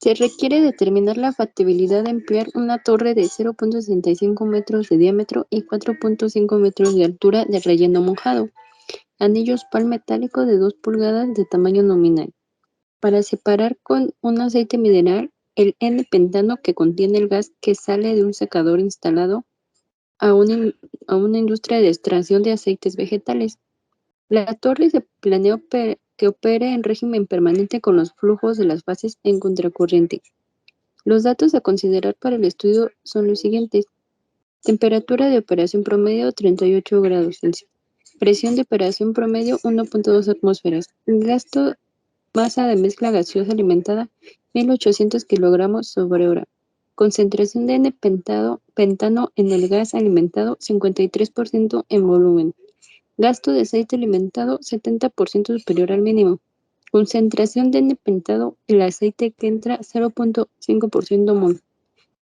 Se requiere determinar la factibilidad de emplear una torre de 0,65 metros de diámetro y 4,5 metros de altura de relleno mojado, anillo spal metálico de 2 pulgadas de tamaño nominal, para separar con un aceite mineral el N-pentano que contiene el gas que sale de un secador instalado a una industria de extracción de aceites vegetales. La torre se planea que opere en régimen permanente con los flujos de las fases en contracorriente. Los datos a considerar para el estudio son los siguientes: temperatura de operación promedio 38 grados Celsius, presión de operación promedio 1,2 atmósferas, gasto masa de mezcla gaseosa alimentada 1800 kilogramos sobre hora, concentración de N-pentano en el gas alimentado 53% en volumen, gasto de aceite alimentado 70% superior al mínimo, concentración de N-pentano en el aceite que entra 0,5% mol.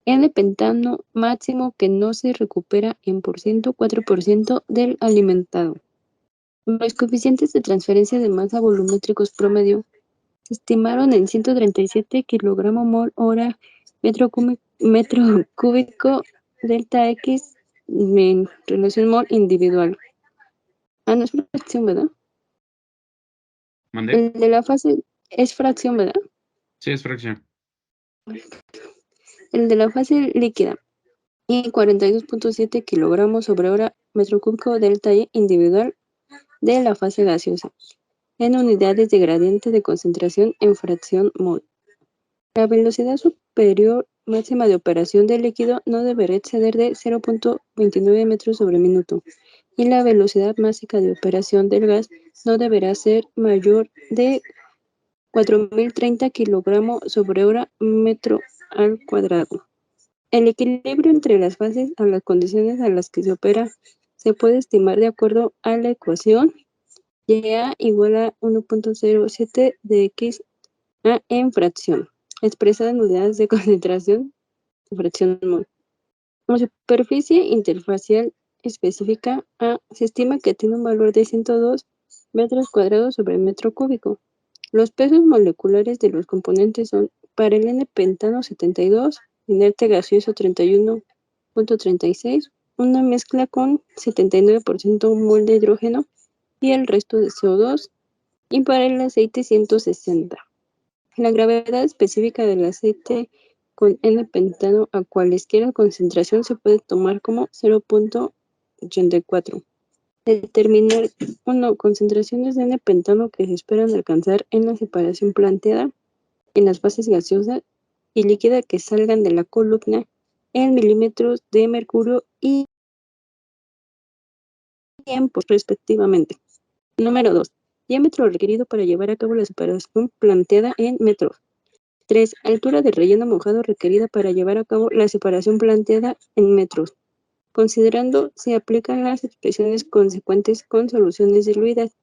N-pentano máximo que no se recupera en por ciento 4% del alimentado. Los coeficientes de transferencia de masa volumétricos promedio se estimaron en 137 kilogramo mol hora metro cúbico delta X en relación mol individual. Ah, no es fracción, ¿verdad? ¿Mandé? El de la fase es fracción, ¿verdad? Sí, es fracción. El de la fase líquida y 42,7 kilogramos sobre hora metro cúbico delta Y individual de la fase gaseosa, en unidades de gradiente de concentración en fracción mol. La velocidad superior máxima de operación del líquido no deberá exceder de 0,29 metros sobre minuto, y la velocidad máxima de operación del gas no deberá ser mayor de 4030 kilogramos sobre hora metro al cuadrado. El equilibrio entre las fases a las condiciones a las que se opera se puede estimar de acuerdo a la ecuación YA igual a 1,07 de X A en fracción, expresada en unidades de concentración de fracción mol. Como superficie interfacial específica A se estima que tiene un valor de 102 metros cuadrados sobre metro cúbico. Los pesos moleculares de los componentes son: para el N-pentano 72, inerte gaseoso 31,36, una mezcla con 79% mol de hidrógeno y el resto de CO2, y para el aceite 160. La gravedad específica del aceite con N-pentano a cualesquiera concentración se puede tomar como 0,84. Determinar concentraciones de N-pentano que se esperan alcanzar en la separación planteada en las fases gaseosa y líquida que salgan de la columna en milímetros de mercurio y tiempos respectivamente. Número 2. Diámetro requerido para llevar a cabo la separación planteada en metros. 3. Altura de relleno mojado requerida para llevar a cabo la separación planteada en metros, considerando si aplican las expresiones consecuentes con soluciones diluidas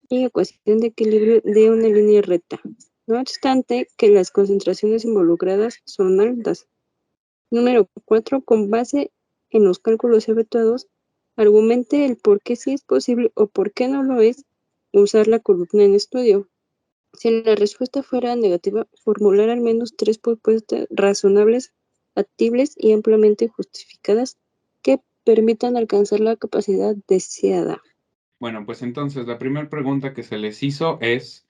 y ecuación de equilibrio de una línea recta. No obstante que las concentraciones involucradas son altas. Número 4. Con base en los cálculos efectuados, argumente el por qué sí es posible o por qué no lo es usar la columna en estudio. Si la respuesta fuera negativa, formular al menos 3 propuestas razonables, factibles y ampliamente justificadas que permitan alcanzar la capacidad deseada. Bueno, pues entonces la primera pregunta que se les hizo es: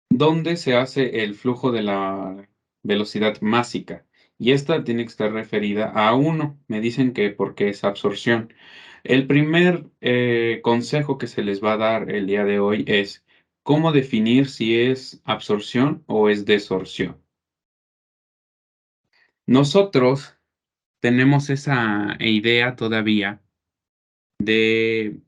¿dónde se hace el flujo de la velocidad másica? Y esta tiene que estar referida a 1. Me dicen que porque es absorción. El primer consejo que se les va a dar el día de hoy es cómo definir si es absorción o es desorción. Nosotros tenemos esa idea todavía de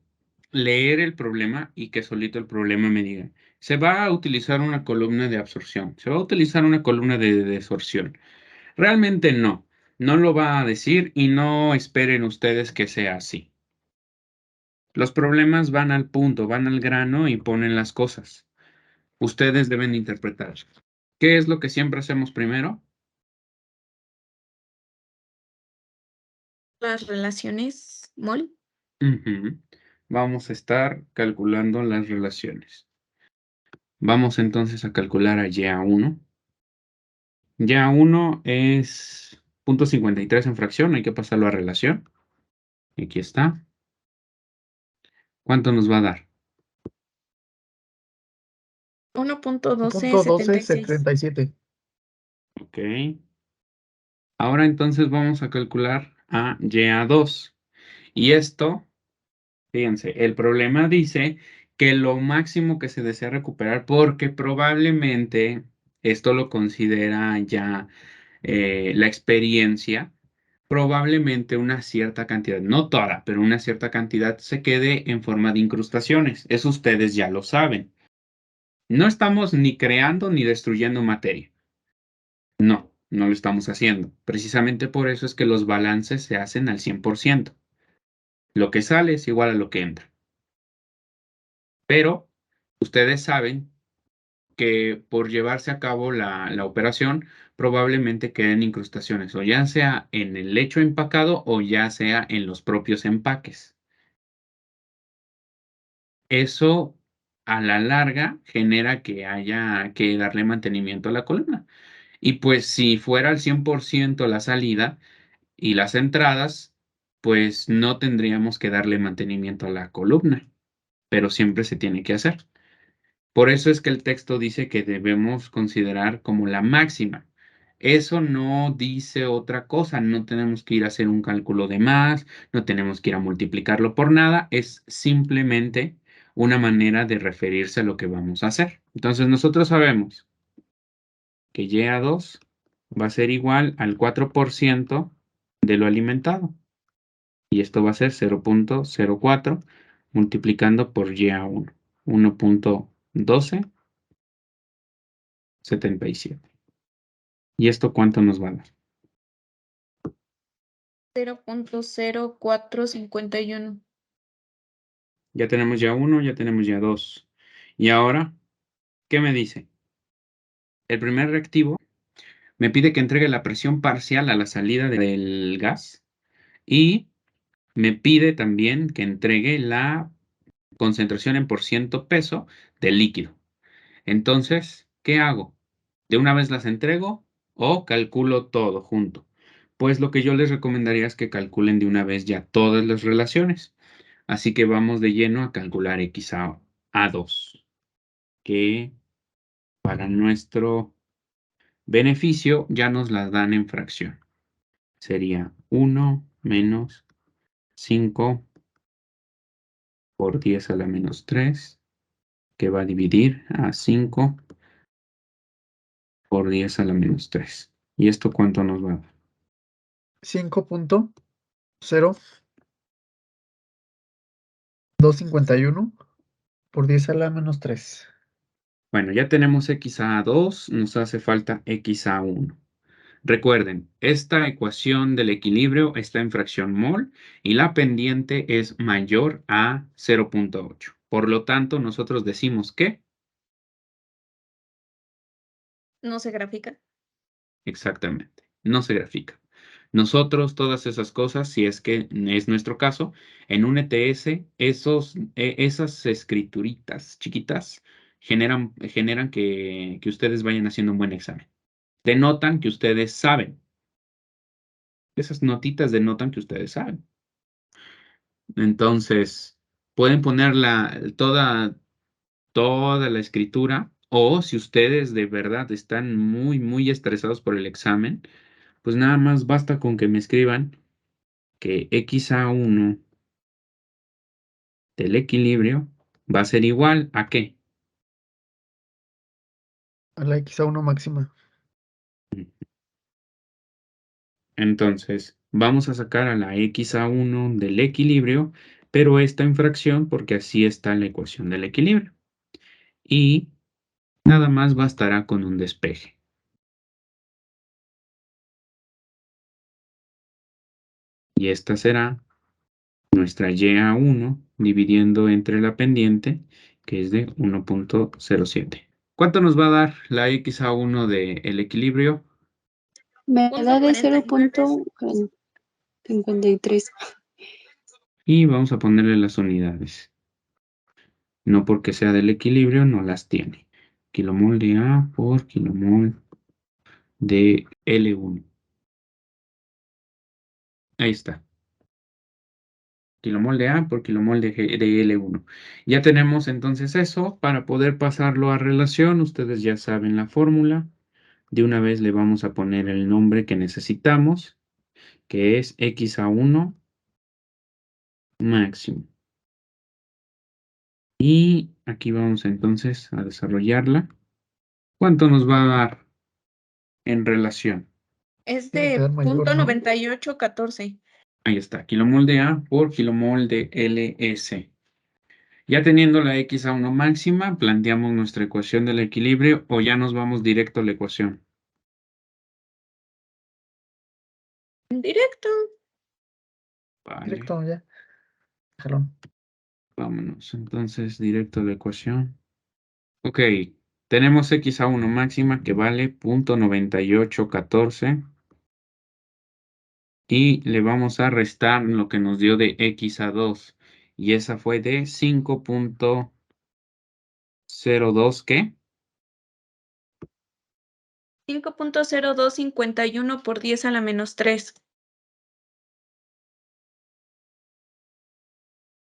leer el problema y que solito el problema me diga: se va a utilizar una columna de absorción, se va a utilizar una columna de desorción. Realmente no, no lo va a decir y no esperen ustedes que sea así. Los problemas van al punto, van al grano y ponen las cosas. Ustedes deben interpretar. ¿Qué es lo que siempre hacemos primero? Las relaciones mol. Ujú. Vamos a estar calculando las relaciones. Vamos entonces a calcular a Y1. Ya 1 es 0.53 en fracción, hay que pasarlo a relación. Aquí está. ¿Cuánto nos va a dar? 1.1276. 1.1277. Ok. Ahora entonces vamos a calcular a y a 2. Y esto, fíjense, el problema dice que lo máximo que se desea recuperar, porque probablemente esto lo considera ya la experiencia, probablemente una cierta cantidad, no toda, pero una cierta cantidad se quede en forma de incrustaciones. Eso ustedes ya lo saben. No estamos ni creando ni destruyendo materia. No, no lo estamos haciendo. Precisamente por eso es que los balances se hacen al 100%. Lo que sale es igual a lo que entra. Pero ustedes saben que por llevarse a cabo la operación, probablemente queden incrustaciones, o ya sea en el lecho empacado o ya sea en los propios empaques. Eso a la larga genera que haya que darle mantenimiento a la columna. Y pues si fuera al 100% la salida y las entradas, pues no tendríamos que darle mantenimiento a la columna, pero siempre se tiene que hacer. Por eso es que el texto dice que debemos considerar como la máxima. Eso no dice otra cosa, no tenemos que ir a hacer un cálculo de más, no tenemos que ir a multiplicarlo por nada, es simplemente una manera de referirse a lo que vamos a hacer. Entonces nosotros sabemos que y a 2 va a ser igual al 4% de lo alimentado. Y esto va a ser 0.04 multiplicando por y a 1, 1.1277. ¿Y esto cuánto nos va a dar? 0.0451. Ya tenemos ya 1, ya tenemos ya 2. Y ahora, ¿qué me dice? El primer reactivo me pide que entregue la presión parcial a la salida del gas y me pide también que entregue la concentración en por ciento peso del líquido. Entonces, ¿qué hago? ¿De una vez las entrego o calculo todo junto? Pues lo que yo les recomendaría es que calculen de una vez ya todas las relaciones. Así que vamos de lleno a calcular x a 2, que para nuestro beneficio ya nos las dan en fracción. Sería 1 menos 5 por 10 a la menos 3, que va a dividir a 5 por 10 a la menos 3. ¿Y esto cuánto nos va a dar? 5.0251 por 10 a la menos 3. Bueno, ya tenemos x a 2, nos hace falta x a 1. Recuerden, esta ecuación del equilibrio está en fracción mol y la pendiente es mayor a 0.8. Por lo tanto, nosotros decimos que No se grafica. exactamente, no se grafica. Nosotros, todas esas cosas, si es que es nuestro caso, en un ETS, esas escrituritas chiquitas generan que ustedes vayan haciendo un buen examen. Denotan que ustedes saben. Esas notitas denotan que ustedes saben. Entonces, pueden poner toda la escritura, o si ustedes de verdad están muy, muy estresados por el examen, pues nada más basta con que me escriban que x a 1 del equilibrio va a ser igual a ¿qué? A la x a 1 máxima. Entonces, vamos a sacar a la x a 1 del equilibrio, pero esta en fracción porque así está la ecuación del equilibrio. Y nada más bastará con un despeje. Y esta será nuestra y a 1 dividiendo entre la pendiente, que es de 1.07. ¿Cuánto nos va a dar la x a 1 del equilibrio? Me da de 0.43. 0.53. Y vamos a ponerle las unidades. No porque sea del equilibrio, no las tiene. Kilomol de A por kilomol de L1. Ahí está. Kilomol de A por kilomol de L1. Ya tenemos entonces eso. Para poder pasarlo a relación, ustedes ya saben la fórmula. De una vez le vamos a poner el nombre que necesitamos, que es X1 máximo. Y aquí vamos entonces a desarrollarla. ¿Cuánto nos va a dar en relación? Es Tiene que de dar mayor, ¿no? 0.9814. Ahí está, kilomol de A por kilomol de LS. Ya teniendo la X1 máxima, planteamos nuestra ecuación del equilibrio o ya nos vamos directo a la ecuación. Directo. Vale, Directo, ya. Jalón. vámonos entonces directo a la ecuación. Ok, tenemos X1 máxima que vale 0.9814 y le vamos a restar lo que nos dio de X2 y esa fue de 5.02, ¿qué? 5.0251 por 10 a la menos 3.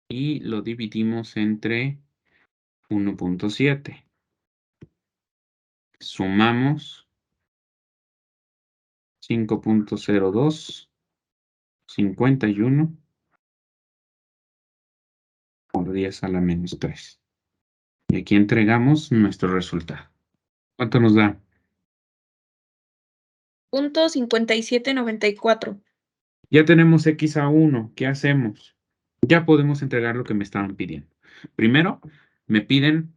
Y lo dividimos entre 1.7. Sumamos 5.0251 por 10 a la menos 3. Y aquí entregamos nuestro resultado. ¿Cuánto nos da? .5794. Ya tenemos X1. ¿Qué hacemos? Ya podemos entregar lo que me estaban pidiendo. Primero, me piden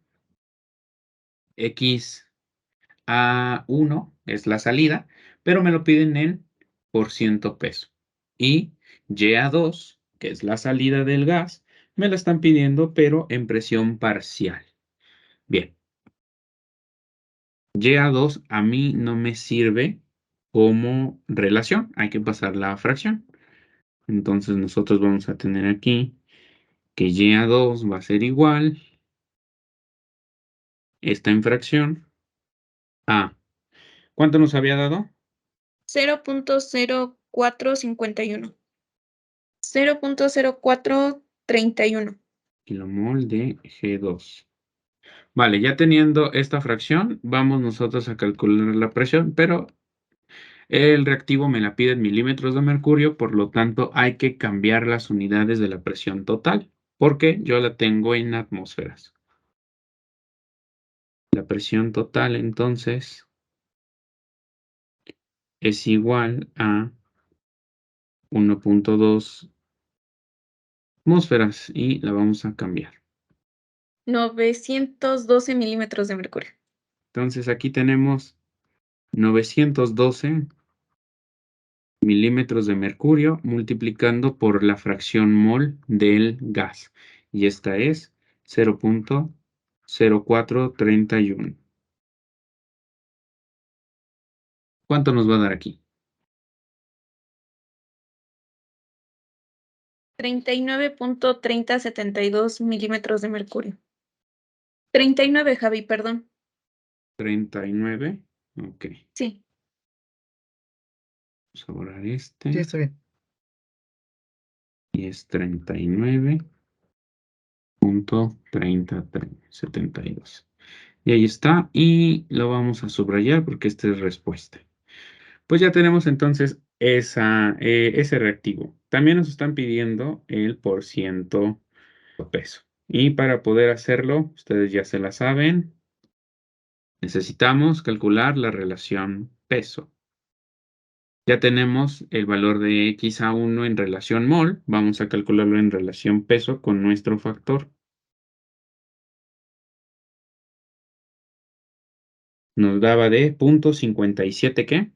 X1, es la salida, pero me lo piden en por ciento peso. Y Y2, que es la salida del gas, me la están pidiendo, pero en presión parcial. Bien. Y2 a mí no me sirve como relación. Hay que pasar la fracción. Entonces nosotros vamos a tener aquí que Y2 va a ser igual, esta en fracción, a, ¿cuánto nos había dado? 0.0451. 0.0431. Kilomol de G2. Vale, ya teniendo esta fracción, vamos nosotros a calcular la presión, pero el reactivo me la pide en milímetros de mercurio, por lo tanto hay que cambiar las unidades de la presión total, porque yo la tengo en atmósferas. La presión total entonces es igual a 1.2 atmósferas y la vamos a cambiar. 912 milímetros de mercurio. Entonces aquí tenemos 912 milímetros de mercurio multiplicando por la fracción mol del gas. Y esta es 0.0431. ¿Cuánto nos va a dar aquí? 39.3072 milímetros de mercurio. 39, Javi, perdón. 39. Ok. Sí. Vamos a borrar Sí, este. está bien. Y es 39.3072. Y ahí está. Y lo vamos a subrayar porque esta es respuesta. Pues ya tenemos entonces ese reactivo. También nos están pidiendo el porciento peso. Y para poder hacerlo, ustedes ya se la saben, necesitamos calcular la relación peso. Ya tenemos el valor de X1 en relación mol. Vamos a calcularlo en relación peso con nuestro factor. Nos daba de 0.57, ¿qué?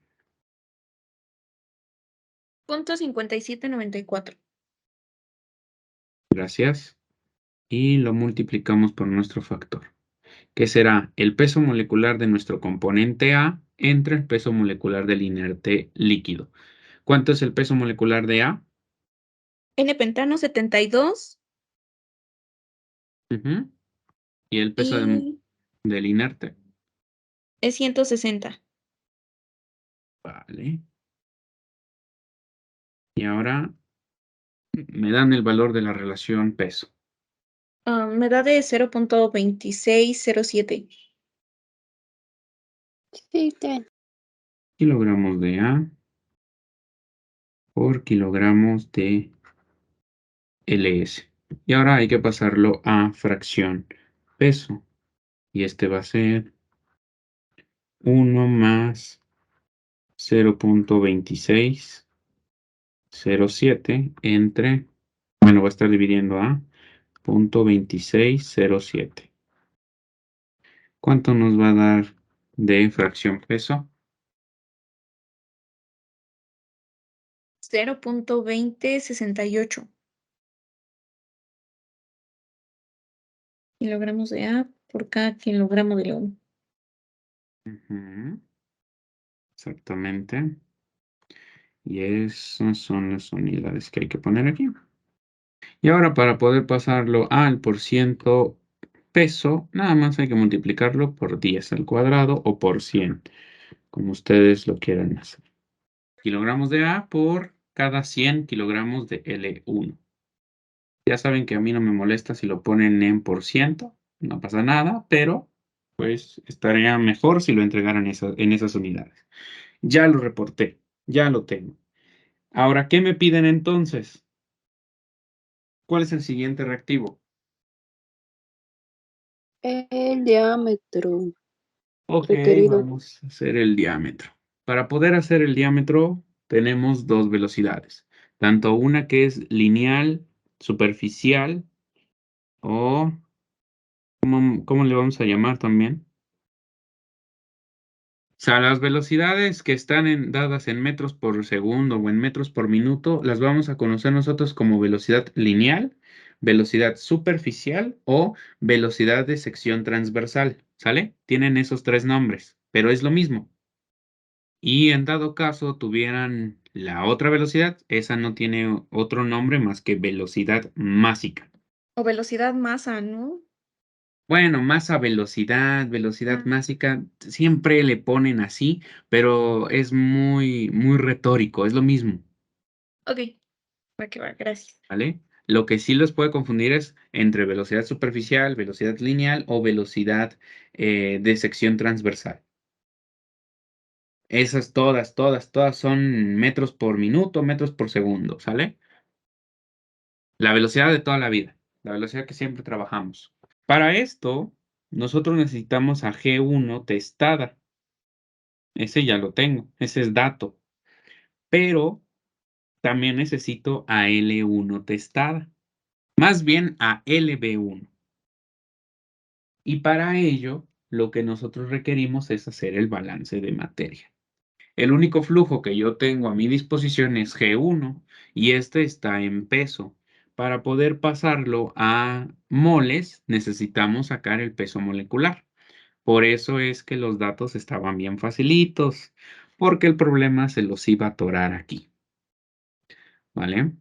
.5794. Gracias. Y lo multiplicamos por nuestro factor, que será el peso molecular de nuestro componente A entre el peso molecular del inerte líquido. ¿Cuánto es el peso molecular de A? N-pentano 72 Ujú. Y el peso y del inerte. es 160. Vale. Y ahora me dan el valor de la relación peso. Me da de 0.2607. Sí, está bien. Kilogramos de A por kilogramos de LS. Y ahora hay que pasarlo a fracción peso. Y este va a ser 1 más 0.2607 entre, bueno, va a estar dividiendo a 0.2607. ¿Cuánto nos va a dar de fracción peso? 0.2068 kilogramos de A por cada kilogramo de león. Ujú, exactamente. Y esas son las unidades que hay que poner aquí. Y ahora para poder pasarlo al por ciento peso, nada más hay que multiplicarlo por 10 al cuadrado o por 100, como ustedes lo quieran hacer. Kilogramos de A por cada 100 kilogramos de L1. Ya saben que a mí no me molesta si lo ponen en por ciento, no pasa nada, pero pues estaría mejor si lo entregaran en esas unidades. Ya lo reporté, ya lo tengo. Ahora, ¿qué me piden entonces? ¿Cuál es el siguiente reactivo? El diámetro Ok, requerido. vamos a hacer el diámetro. Para poder hacer el diámetro tenemos dos velocidades, tanto una que es lineal, superficial o ¿cómo le vamos a llamar también? O sea, las velocidades que están dadas en metros por segundo o en metros por minuto las vamos a conocer nosotros como velocidad lineal, velocidad superficial o velocidad de sección transversal, ¿sale? Tienen esos tres nombres, pero es lo mismo. Y en dado caso tuvieran la otra velocidad, esa no tiene otro nombre más que velocidad másica. O velocidad masa, ¿no? Bueno, masa velocidad Ah. másica, siempre le ponen así, pero es muy retórico, es lo mismo, Ok, va, gracias. ¿vale? Lo que sí los puede confundir es entre velocidad superficial, velocidad lineal o velocidad de sección transversal. Esas todas son metros por minuto, metros por segundo, ¿sale? La velocidad de toda la vida, la velocidad que siempre trabajamos. Para esto, nosotros necesitamos a G1 testada. Ese ya lo tengo, ese es dato. Pero también necesito a L1 testada, más bien a LB1. Y para ello, lo que nosotros requerimos es hacer el balance de materia. El único flujo que yo tengo a mi disposición es G1 y este está en peso. Para poder pasarlo a moles, necesitamos sacar el peso molecular. Por eso es que los datos estaban bien facilitos, porque el problema se los iba a atorar aquí. ¿Vale?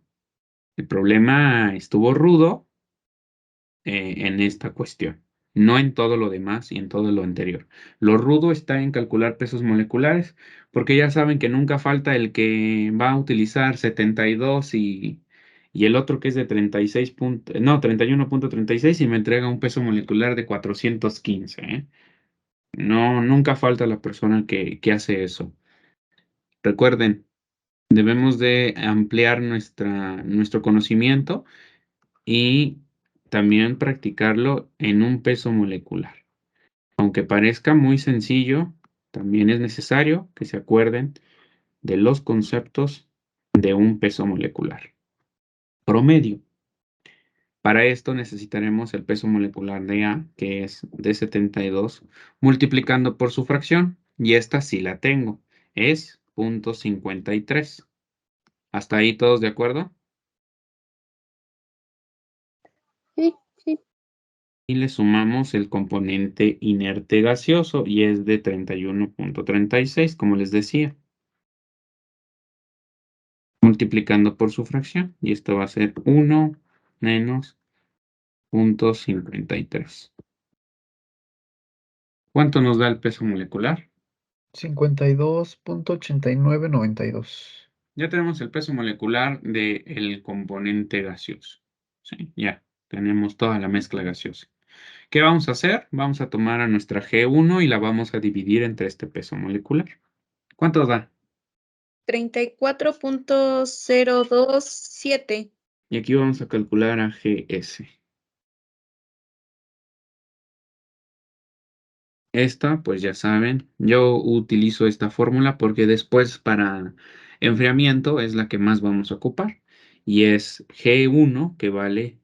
El problema estuvo rudo en esta cuestión, no en todo lo demás y en todo lo anterior. Lo rudo está en calcular pesos moleculares, porque ya saben que nunca falta el que va a utilizar 72 y el otro que es de 36 no, 31.36 y me entrega un peso molecular de 415, ¿eh? No, nunca falta la persona que hace eso. Recuerden, debemos de ampliar nuestro conocimiento y también practicarlo en un peso molecular. Aunque parezca muy sencillo, también es necesario que se acuerden de los conceptos de un peso molecular. Promedio. Para esto necesitaremos el peso molecular de A, que es de 72, multiplicando por su fracción, y esta sí la tengo, es 0.53. ¿Hasta ahí todos de acuerdo? Sí, sí. Y le sumamos el componente inerte gaseoso y es de 31.36, como les decía, multiplicando por su fracción. Y esto va a ser 1 menos 0.53. ¿Cuánto nos da el peso molecular? 52.8992. Ya tenemos el peso molecular del componente gaseoso. Sí, ya tenemos toda la mezcla gaseosa. ¿Qué vamos a hacer? Vamos a tomar a nuestra G1 y la vamos a dividir entre este peso molecular. ¿Cuánto da? 34.027. Y aquí vamos a calcular a GS. Esta, pues ya saben, yo utilizo esta fórmula porque después para enfriamiento es la que más vamos a ocupar. Y es G1 que vale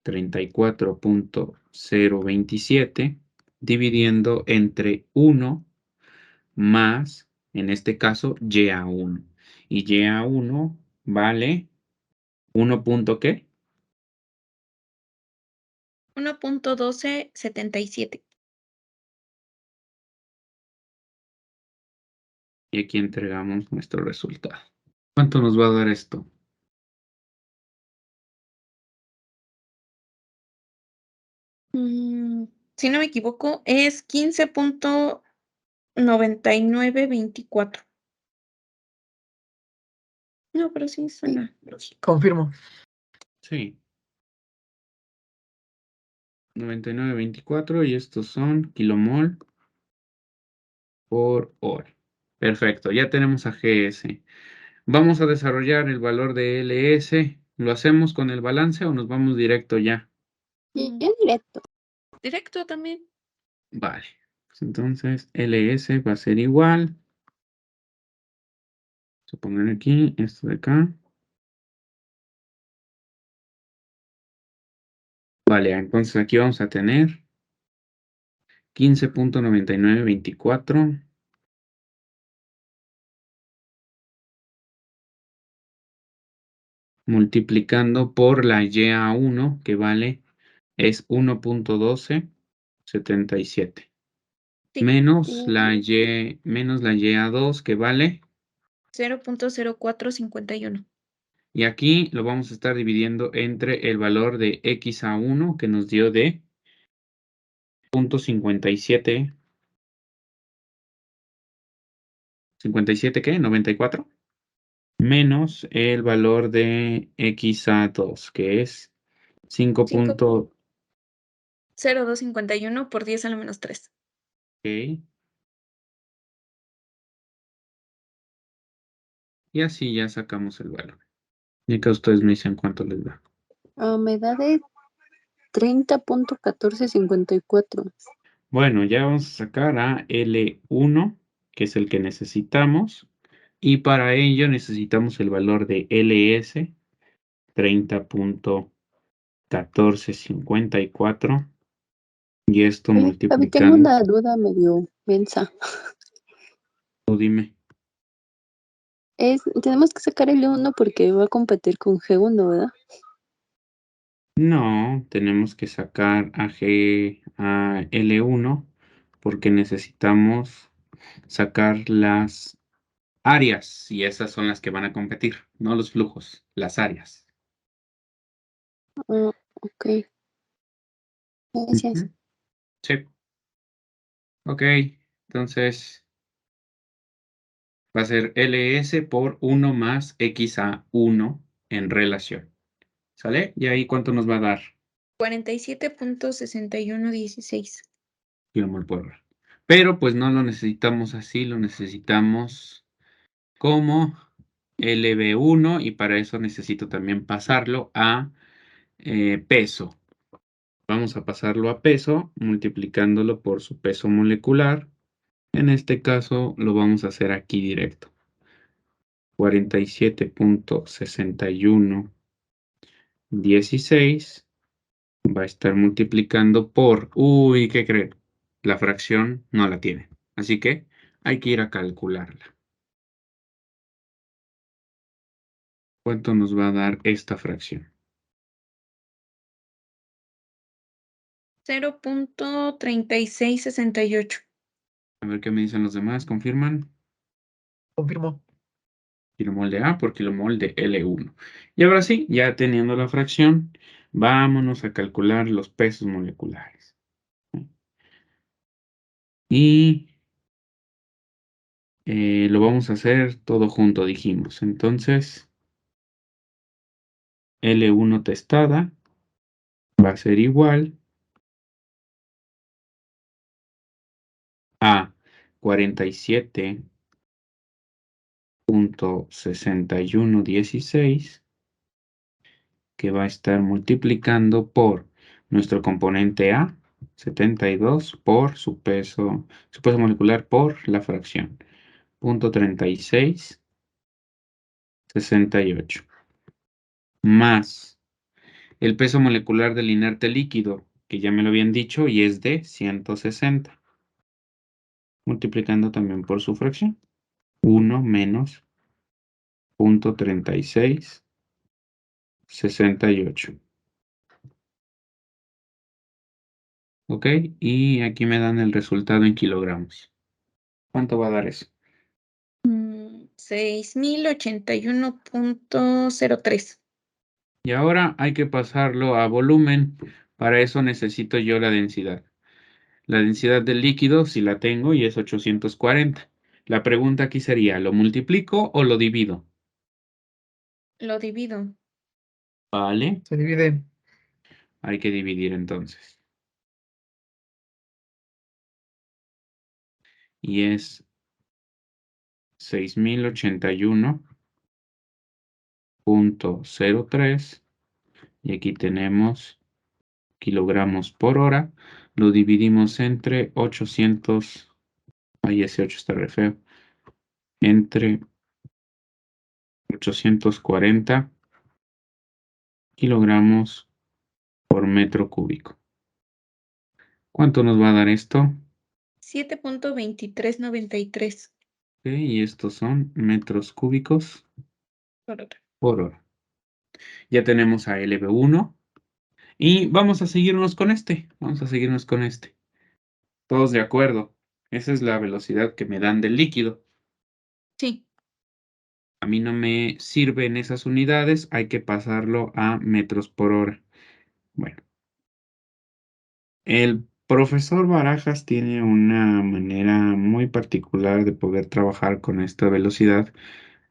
34.027 dividiendo entre 1 más, en este caso, YA1. Y YA1 vale 1. ¿Qué? 1.1277. Y aquí entregamos nuestro resultado. ¿Cuánto nos va a dar esto? Si no me equivoco, es 15.9924. No, pero sí suena lógico. Confirmo. Sí. 99.24 y estos son kilomol por hora. Perfecto, ya tenemos a GS. Vamos a desarrollar el valor de LS. ¿Lo hacemos con el balance o nos vamos directo ya? Y ya directo. Directo también. Vale. Pues entonces LS va a ser igual. Vamos a poner aquí esto de acá. Vale, entonces aquí vamos a tener 15.9924 multiplicando por la YA1 que vale es 1.1277 Sí. menos la YA2 que vale 0.0451. y aquí lo vamos a estar dividiendo entre el valor de XA1 que nos dio de 0.57 57 ¿qué? 94 menos el valor de XA2 que es 5. 0.0251 por 10 a la menos 3. Ok. Y así ya sacamos el valor. Y acá ustedes me dicen cuánto les da. Me da de 30.1454. Bueno, ya vamos a sacar a L1, que es el que necesitamos. Y para ello necesitamos el valor de LS, 30.1454. Y esto Oye, Javi, tengo multiplicando, una duda medio mensa. tú dime. Tenemos que sacar el 1 porque va a competir con G1, ¿verdad? No, tenemos que sacar a L1 porque necesitamos sacar las áreas y esas son las que van a competir, no los flujos, las áreas. Ah, ok. Gracias. Ujú. Sí. Ok, entonces va a ser LS por 1 más XA1 en relación. ¿Sale? ¿Y ahí cuánto nos va a dar? 47.6116. Kilomol por hora. Pero pues no lo necesitamos así, lo necesitamos como LB1 y para eso necesito también pasarlo a peso. Vamos a pasarlo a peso multiplicándolo por su peso molecular. En este caso lo vamos a hacer aquí directo. 47.6116 va a estar multiplicando por... Uy, ¿qué creen? La fracción no la tiene. Así que hay que ir a calcularla. ¿Cuánto nos va a dar esta fracción? 0.3668. A ver qué me dicen los demás. ¿Confirman? Confirmo. Kilomol de A por kilomol de L1. Y ahora sí, ya teniendo la fracción, vámonos a calcular los pesos moleculares. Y Lo vamos a hacer todo junto, dijimos. Entonces, L1 testada va a ser igual a 47.6116, que va a estar multiplicando por nuestro componente A, 72, por su peso molecular por la fracción, 0.3668, más el peso molecular del inerte líquido, que ya me lo habían dicho, y es de 160, multiplicando también por su fracción, 1 menos 0.3668. ¿Ok? Y aquí me dan el resultado en kilogramos. ¿Cuánto va a dar eso? 6081.03. Y ahora hay que pasarlo a volumen. Para eso necesito yo la densidad. La densidad del líquido, si la tengo, y es 840. La pregunta aquí sería, ¿lo multiplico o lo divido? Lo divido. Vale, Se divide. hay que dividir entonces. Y es 6081.03. Y aquí tenemos kilogramos por hora. Lo dividimos entre 800. Ahí ese 8 está re feo. Entre 840 kilogramos por metro cúbico. ¿Cuánto nos va a dar esto? 7.2393 Ok, y estos son metros cúbicos por hora. por hora. Ya tenemos a LB1 y vamos a seguirnos con este. Vamos a seguirnos con este. Todos de acuerdo. Esa es la velocidad que me dan del líquido. Sí. A mí no me sirven esas unidades, hay que pasarlo a metros por hora. Bueno, el profesor Barajas tiene una manera muy particular de poder trabajar con esta velocidad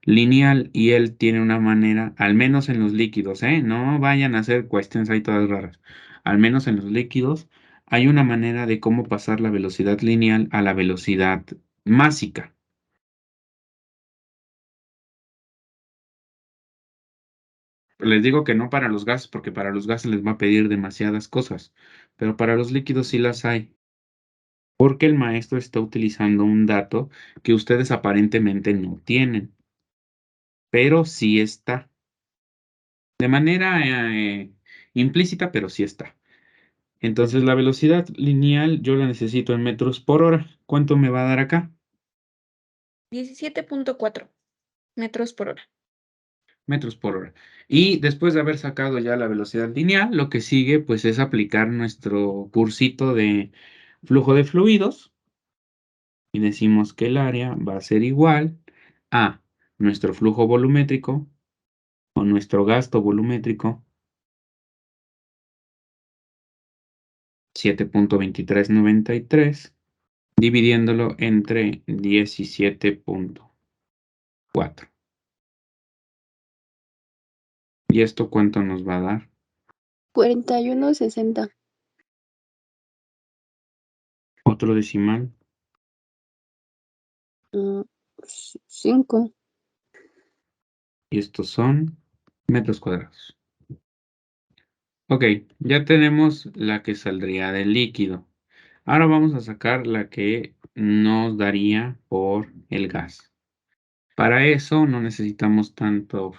lineal y él tiene una manera, al menos en los líquidos, no vayan a hacer cuestiones ahí todas raras, al menos en los líquidos hay una manera de cómo pasar la velocidad lineal a la velocidad másica. Les digo que no para los gases, porque para los gases les va a pedir demasiadas cosas, pero para los líquidos sí las hay, porque el maestro está utilizando un dato que ustedes aparentemente no tienen, pero sí está. De manera implícita, pero sí está. Entonces la velocidad lineal yo la necesito en metros por hora. ¿Cuánto me va a dar acá? 17.4 metros por hora. Metros por hora. Y después de haber sacado ya la velocidad lineal, lo que sigue pues es aplicar nuestro cursito de flujo de fluidos y decimos que el área va a ser igual a nuestro flujo volumétrico o nuestro gasto volumétrico 7.2393 dividiéndolo entre 17.4. ¿Y esto cuánto nos va a dar? 41.60. Otro decimal. 5. Y estos son metros cuadrados. Ok, ya tenemos la que saldría del líquido. Ahora vamos a sacar la que nos daría por el gas. Para eso no necesitamos tanto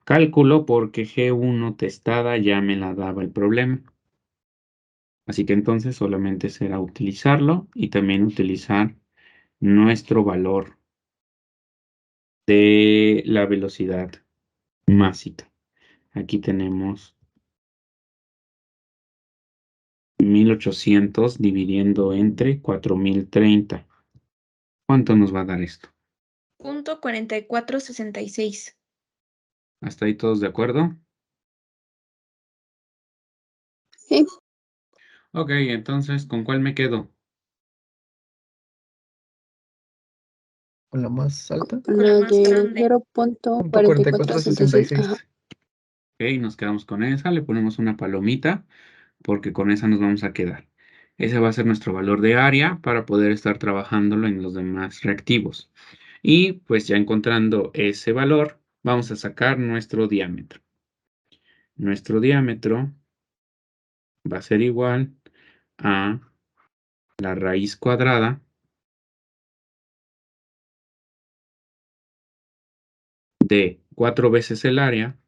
cálculo porque G1 testada ya me la daba el problema. Así que entonces solamente será utilizarlo y también utilizar nuestro valor de la velocidad másica. Aquí tenemos 1800 dividiendo entre 4030. ¿Cuánto nos va a dar esto? Punto 4466. ¿Hasta ahí todos de acuerdo? Sí. Ok, entonces, ¿con cuál me quedo? con la más alta. Con la La más de grande. 0.4466. Ajá. Ok, nos quedamos con esa, le ponemos una palomita porque con esa nos vamos a quedar. Ese va a ser nuestro valor de área para poder estar trabajándolo en los demás reactivos. Y pues ya encontrando ese valor, vamos a sacar nuestro diámetro. Nuestro diámetro va a ser igual a la raíz cuadrada de 4 veces el área,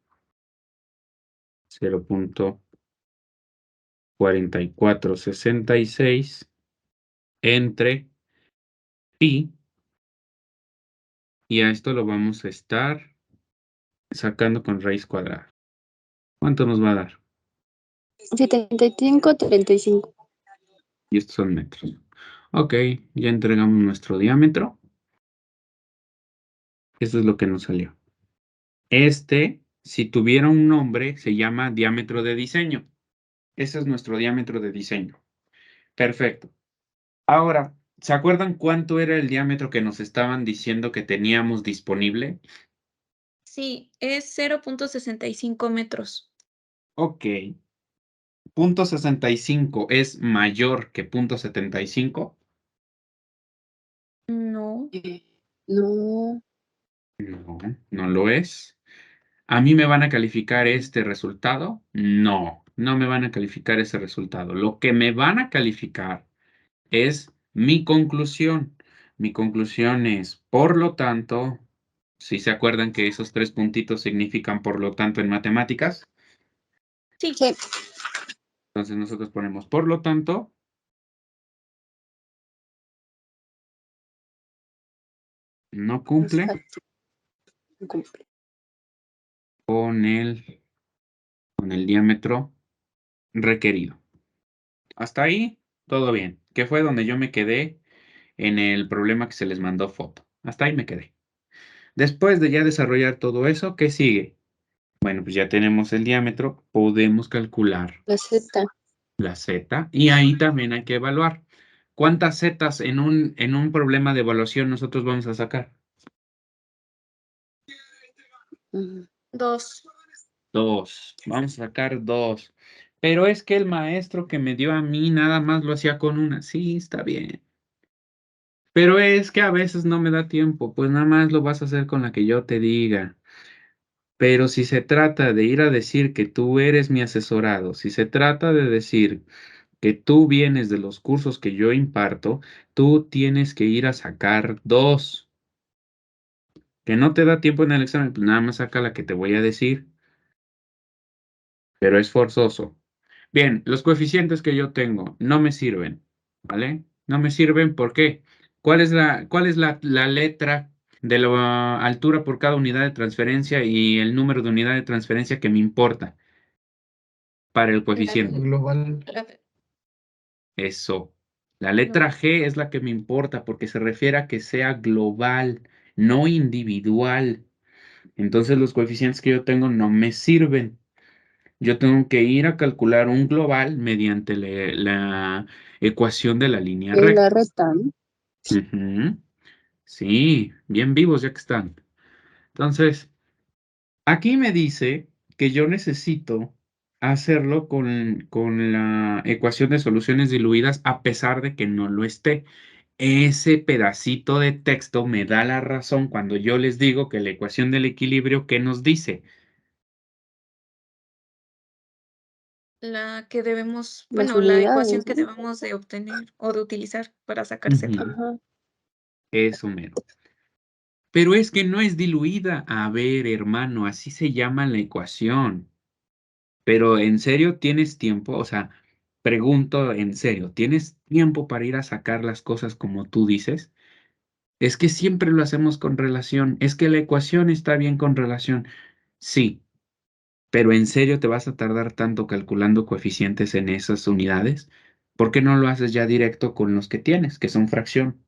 0.4466 entre pi, y a esto lo vamos a estar sacando con raíz cuadrada. ¿Cuánto nos va a dar? 75.35. Y estos son metros. Ok, ya entregamos nuestro diámetro. Esto es lo que nos salió. Si tuviera un nombre, se llama diámetro de diseño. Ese es nuestro diámetro de diseño. Perfecto. Ahora, ¿se acuerdan cuánto era el diámetro que nos estaban diciendo que teníamos disponible? Sí, es 0.65 metros. Ok. .65 es mayor que .75. No. No. No, no lo es. ¿A mí me van a calificar este resultado? No, no me van a calificar ese resultado. Lo que me van a calificar es mi conclusión. Mi conclusión es, por lo tanto, si se acuerdan que esos 3 puntitos significan por lo tanto en matemáticas, Sí. Sí. entonces nosotros ponemos por lo tanto, no cumple No cumple. con el diámetro requerido. Hasta ahí, todo bien. Que fue donde yo me quedé en el problema que se les mandó foto. Hasta ahí me quedé. Después de ya desarrollar todo eso, ¿qué sigue? Bueno, pues ya tenemos el diámetro, podemos calcular La Z. la Z y ahí también hay que evaluar. ¿Cuántas zetas en un problema de evaluación nosotros vamos a sacar? 2. 2. Vamos a sacar 2. Pero es que el maestro que me dio a mí nada más lo hacía con una. Sí, está bien. Pero es que a veces no me da tiempo, pues nada más lo vas a hacer con la que yo te diga. Pero si se trata de ir a decir que tú eres mi asesorado, si se trata de decir que tú vienes de los cursos que yo imparto, tú tienes que ir a sacar 2. Que no te da tiempo en el examen, pues nada más saca la que te voy a decir. Pero es forzoso. Bien, los coeficientes que yo tengo no me sirven, ¿vale? No me sirven, ¿por qué? ¿Cuál es la letra de la altura por cada unidad de transferencia y el número de unidad de transferencia que me importa para el coeficiente? Global. Eso. La letra G es la que me importa porque se refiere a que sea global, no individual. Entonces los coeficientes que yo tengo no me sirven. Yo tengo que ir a calcular un global mediante la ecuación de la línea La recta. recta, ¿no? Ujú. Sí, bien vivos ya que están. Entonces, aquí me dice que yo necesito hacerlo con la ecuación de soluciones diluidas a pesar de que no lo esté. Ese pedacito de texto me da la razón cuando yo les digo que la ecuación del equilibrio, ¿qué nos dice? La que debemos, Las bueno, la ecuación unidades, que ¿no? debemos de obtener o de utilizar para sacar Z. Ujú. Ajá. Eso mero. Pero es que no es diluida. A ver, hermano, así se llama la ecuación. Pero ¿en serio tienes tiempo? O sea, pregunto en serio, ¿tienes tiempo para ir a sacar las cosas como tú dices? Es que siempre lo hacemos con relación. Es que la ecuación está bien con relación. Sí, pero ¿en serio te vas a tardar tanto calculando coeficientes en esas unidades? ¿Por qué no lo haces ya directo con los que tienes, que son fracción?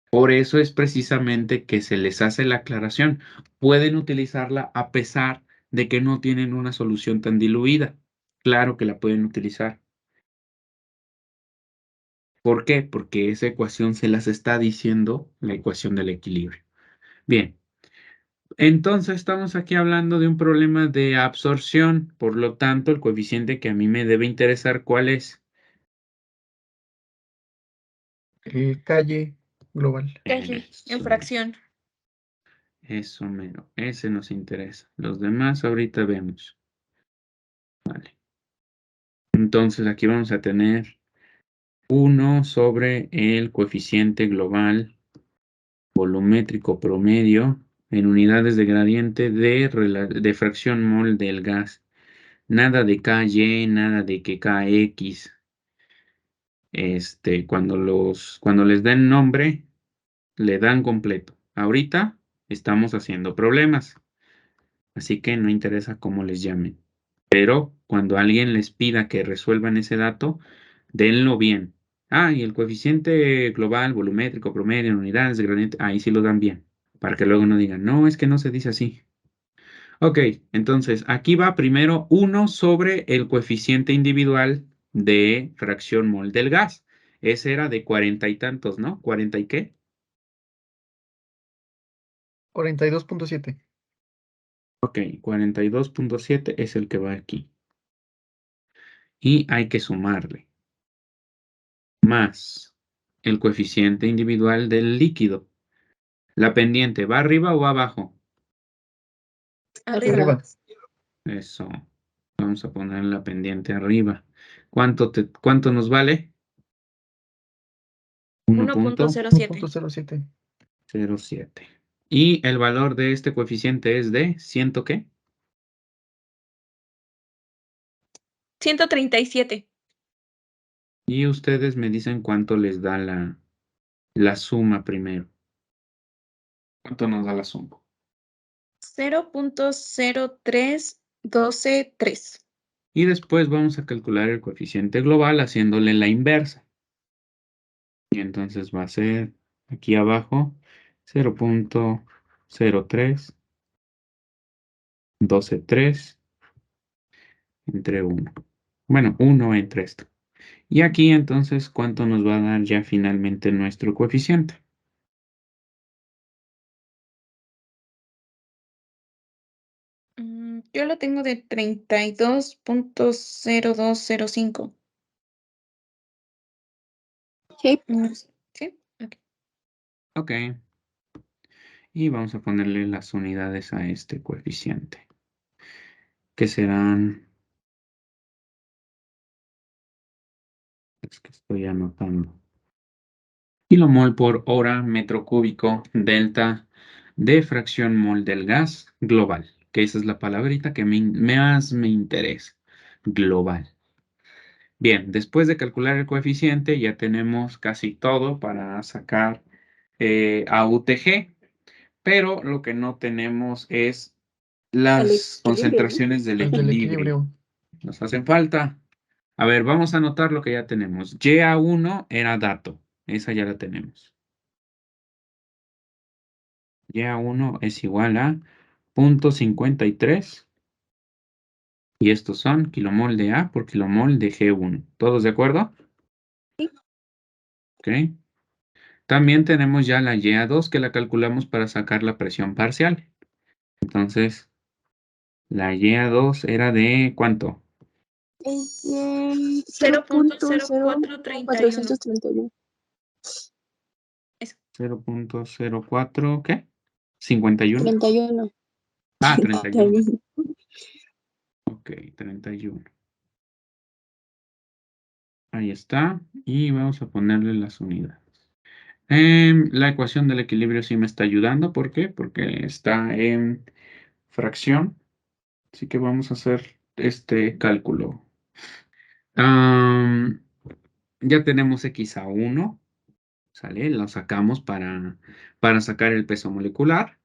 Por eso es precisamente que se les hace la aclaración. Pueden utilizarla a pesar de que no tienen una solución tan diluida. Claro que la pueden utilizar. ¿Por qué? Porque esa ecuación se las está diciendo la ecuación del equilibrio. Bien, entonces estamos aquí hablando de un problema de absorción. Por lo tanto, el coeficiente que a mí me debe interesar, ¿cuál es? Calle global. Calle, en Eso, fracción. eso mero, ese nos interesa. Los demás ahorita vemos. Vale. Entonces aquí vamos a tener 1 sobre el coeficiente global volumétrico promedio en unidades de gradiente de fracción mol del gas. Nada de KY, nada de que KX. Cuando les den nombre, le dan completo. Ahorita estamos haciendo problemas, así que no interesa cómo les llamen. Pero cuando alguien les pida que resuelvan ese dato, denlo bien. Ah, y el coeficiente global, volumétrico, promedio, en unidades de gradiente, ahí sí lo dan bien, para que luego no digan, no, es que no se dice así. Ok, entonces aquí va primero 1 sobre el coeficiente individual de fracción mol del gas. Ese era de 40 y tantos, ¿no? ¿40 y qué? 42.7. Ok, 42.7 es el que va aquí. Y hay que sumarle más el coeficiente individual del líquido. ¿La pendiente va arriba o va abajo? Arriba. Arriba. Eso. Vamos a poner la pendiente arriba. ¿Cuánto nos vale? 1.07. 1.07. 0,07. Y el valor de este coeficiente es de ¿100 qué? 137. Y ustedes me dicen cuánto les da la suma primero. ¿Cuánto nos da la suma? 0.03123. Y después vamos a calcular el coeficiente global haciéndole la inversa. Y entonces va a ser aquí abajo 0.03 entre 1. Bueno, 1 entre esto. Y aquí entonces, ¿cuánto nos va a dar ya finalmente nuestro coeficiente? Yo lo tengo de 32.0205. Sí, ¿Sí? Ok. Ok. Y vamos a ponerle las unidades a este coeficiente, que serán, es que estoy anotando, kilomol por hora, metro cúbico, delta de fracción mol del gas global, que esa es la palabrita que más me interesa, global. Bien, después de calcular el coeficiente ya tenemos casi todo para sacar AUTG, pero lo que no tenemos es las equilibrio, ¿no? concentraciones del El del equilibrio. equilibrio. Nos hacen falta. A ver, vamos a anotar lo que ya tenemos. YA1 era dato. Esa ya la tenemos. YA1 es igual a 0.53. Y estos son kilomol de A por kilomol de G1. ¿Todos de acuerdo? Sí. Ok. También tenemos ya la YA2 que la calculamos para sacar la presión parcial. Entonces, la YA2 era de ¿cuánto? 0.0431. 0.0431. Eso. 0.04, ¿qué? 51. 31. Ah, 31. 31. Ok, 31. Ahí está. Y vamos a ponerle las unidades. La ecuación del equilibrio sí me está ayudando. ¿Por qué? Porque está en fracción. Así que vamos a hacer este cálculo. Ya tenemos X a 1. ¿Sale? Lo sacamos para sacar el peso molecular.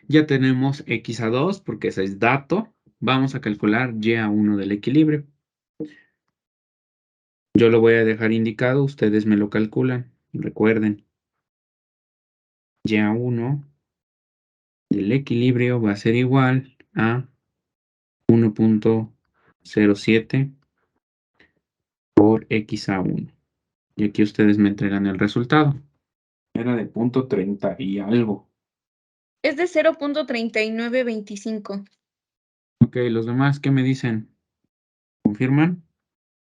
Ya tenemos X a 2 porque ese es dato. Vamos a calcular Y a 1 del equilibrio. Yo lo voy a dejar indicado, ustedes me lo calculan. Recuerden, Y a 1 del equilibrio va a ser igual a 1.07 por X a 1. Y aquí ustedes me entregan el resultado. Era de 0.30 y algo. Es de 0.3925. Ok, los demás, ¿qué me dicen? ¿Confirman?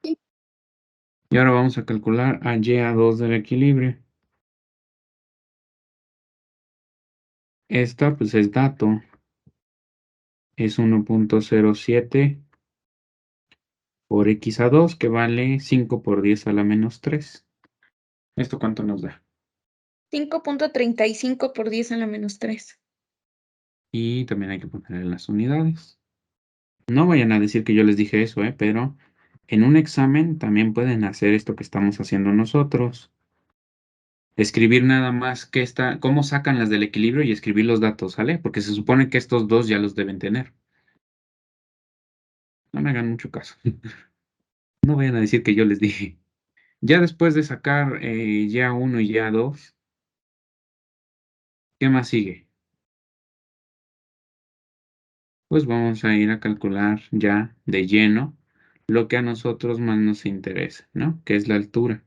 Sí. Y ahora vamos a calcular a YA2 del equilibrio. Esta, pues, es dato. Es 1.07 por x a 2, que vale 5 por 10 a la menos 3. ¿Esto cuánto nos da? 5.35 por 10 a la menos 3. Y también hay que poner las unidades. No vayan a decir que yo les dije eso, pero en un examen también pueden hacer esto que estamos haciendo nosotros. Escribir nada más cómo sacan las del equilibrio y escribir los datos, ¿sale? Porque se supone que estos dos ya los deben tener. No me hagan mucho caso. No vayan a decir que yo les dije. Ya después de sacar ya 1 y ya 2, ¿qué más sigue? Pues vamos a ir a calcular ya de lleno lo que a nosotros más nos interesa, ¿no? Que es la altura.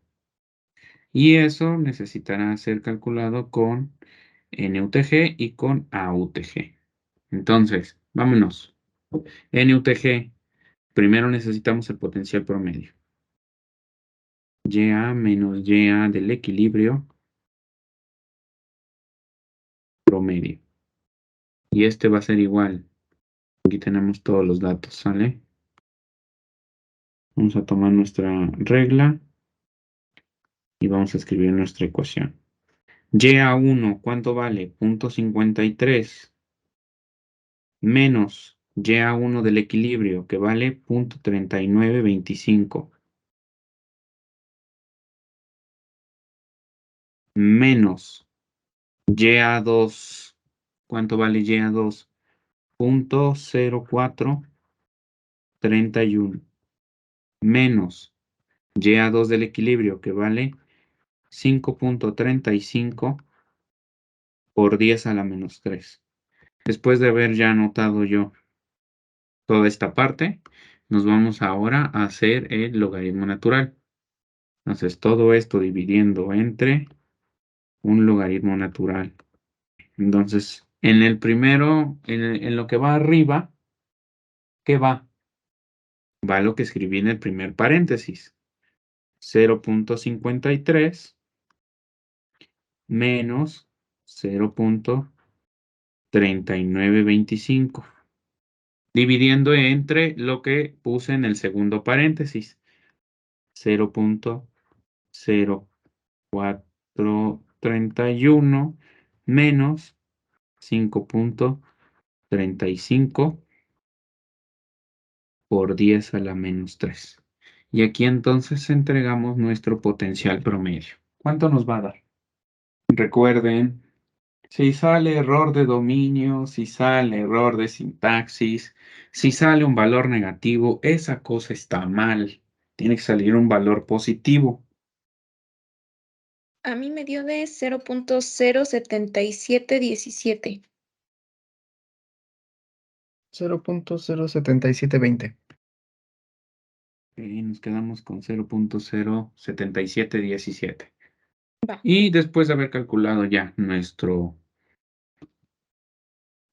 Y eso necesitará ser calculado con NUTG y con AUTG. Entonces, vámonos. NUTG, primero necesitamos el potencial promedio. YA menos YA del equilibrio promedio. Y este va a ser igual. Aquí tenemos todos los datos, ¿sale? Vamos a tomar nuestra regla y vamos a escribir nuestra ecuación. YA1, ¿cuánto vale? 0.53 menos YA1 del equilibrio, que vale 0.3925, menos YA2, ¿cuánto vale YA2? 0.0431, menos YA2 del equilibrio, que vale 5.35 por 10 a la menos 3. Después de haber ya anotado yo toda esta parte, nos vamos ahora a hacer el logaritmo natural. Entonces, todo esto dividiendo entre un logaritmo natural. Entonces, en el primero, en lo que va arriba, ¿qué va? Va lo que escribí en el primer paréntesis. 0.53 menos 0.3925. Dividiendo entre lo que puse en el segundo paréntesis. 0.0431 menos 5.35 por 10 a la menos 3. Y aquí entonces entregamos nuestro potencial promedio. ¿Cuánto nos va a dar? Recuerden, si sale error de dominio, si sale error de sintaxis, si sale un valor negativo, esa cosa está mal. Tiene que salir un valor positivo. A mí me dio de 0.07717. 0.07720. Nos quedamos con 0.07717. Va. Y después de haber calculado ya nuestro